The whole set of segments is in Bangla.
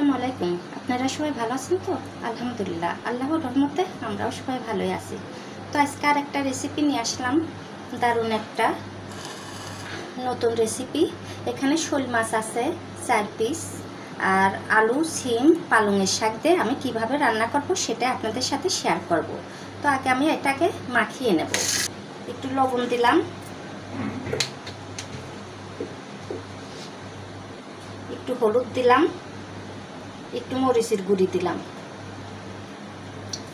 আসসালামু আলাইকুম। আপনারা সবাই ভালো আছেন তো? আলহামদুলিল্লাহ, আল্লাহর রহমতে আমরাও সবাই ভালোই আছি। তো আজকে আর একটা রেসিপি নিয়ে আসলাম, দারুণ একটা নতুন রেসিপি। এখানে শোল মাছ আছে 4 পিস, আর আলু, সিম, পালংয়ের শাক দিয়ে আমি কিভাবে রান্না করব সেটা আপনাদের সাথে শেয়ার করব। তো আগে আমি এটাকে মাখিয়ে নেব। একটু লবণ দিলাম, একটু হলুদ দিলাম, একটু মরিচের গুঁড়ি দিলাম।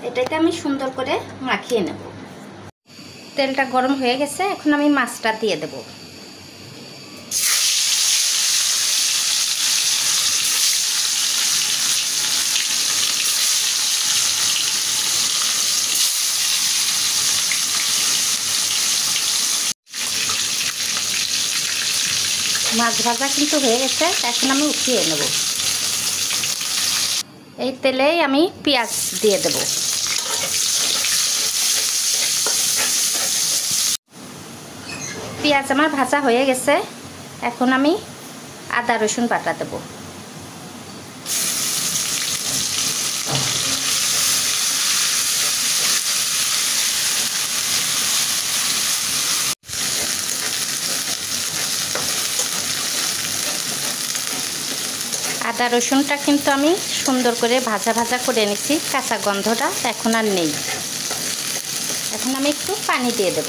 এটাকে আমি সুন্দর করে মাখিয়ে নেব। তেলটা গরম হয়ে গেছে, এখন আমি মাছটা দিয়ে দেব। মাছ ভাজা কিন্তু হয়ে গেছে, এখন আমি উঠিয়ে নেব। এই তেলেই আমি পেঁয়াজ দিয়ে দেব। পেঁয়াজ আমার ভাজা হয়ে গেছে, এখন আমি আদা রসুন বাটা দেব। আদা রসুনটা কিন্তু আমি সুন্দর করে ভাজা ভাজা করে নিচ্ছি, কাঁচা গন্ধটা এখন আর নেই। এখন আমি একটু পানি দিয়ে দেব।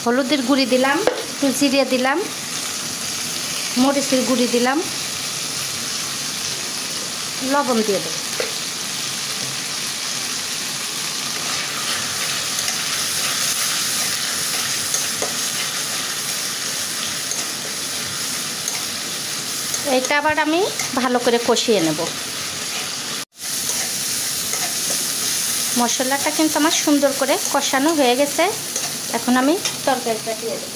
হলুদের গুঁড়ি দিলাম, একটু জিরে দিলাম, মরিচের গুঁড়ি দিলাম, লবণ দিয়ে দেব। এটা আবার আমি ভালো করে কষিয়ে নেব। মশলাটা কিন্তু আমার সুন্দর করে কষানো হয়ে গেছে, এখন আমি তরকারিটা দিয়ে দেব।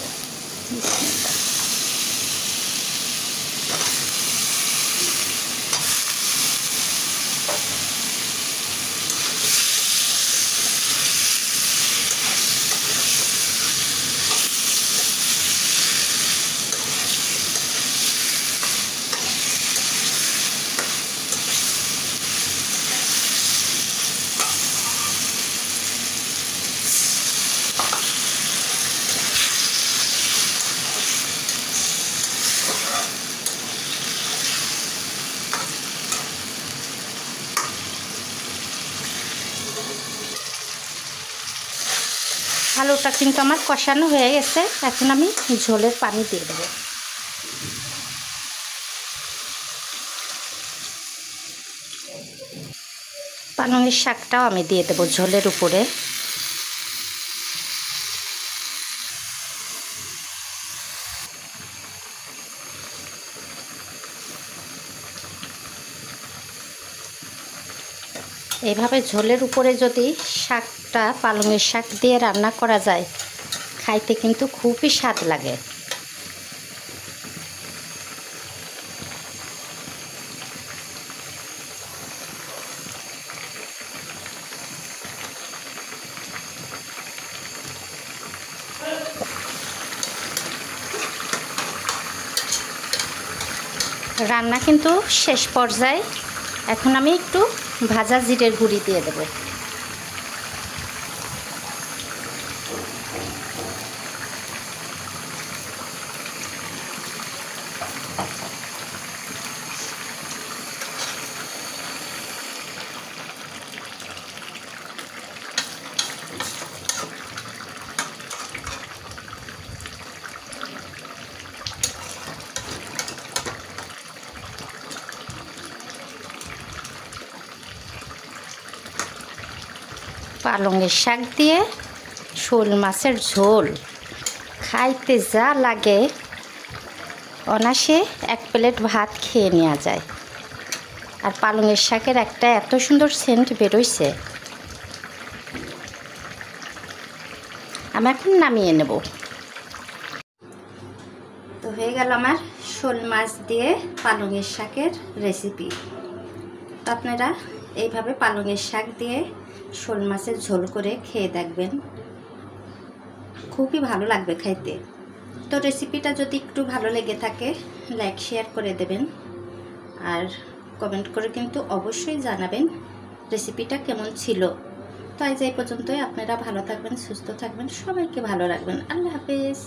আলুটা কিন্তু আমার কষানো হয়ে গেছে, এখন আমি ঝোলের পানি দিয়ে দেবো। পালংয়ের শাকটাও আমি দিয়ে দেবো ঝোলের উপরে। এইভাবে ঝোলের উপরে যদি শাকটা পালংয়ের শাক দিয়ে রান্না করা যায়, খাইতে কিন্তু খুবই স্বাদ লাগে। রান্না কিন্তু শেষ পর্যায়ে, এখন আমি একটু ভাজা জিরের গুঁড়ি দিয়ে দেব। পালংয়ের শাক দিয়ে শোল মাছের ঝোল খাইতে যা লাগে, অনায়াসে 1 প্লেট ভাত খেয়ে নেওয়া যায়। আর পালংয়ের শাকের একটা এত সুন্দর সেন্ট বেরোইছে। আমি এখন নামিয়ে নেব। তো হয়ে গেল আমার শোল মাছ দিয়ে পালংয়ের শাকের রেসিপি। তো আপনারা এইভাবে পালংয়ের শাক দিয়ে শোল মাছের ঝোল করে খেয়ে দেখবেন, খুবই ভালো লাগবে খাইতে। তো রেসিপিটা যদি একটু ভালো লেগে থাকে লাইক শেয়ার করে দেবেন, আর কমেন্ট করে কিন্তু অবশ্যই জানাবেন রেসিপিটা কেমন ছিল। তো আজ এই পর্যন্তই। আপনারা ভালো থাকবেন, সুস্থ থাকবেন, সবাইকে ভালো রাখবেন। আল্লাহ হাফেজ।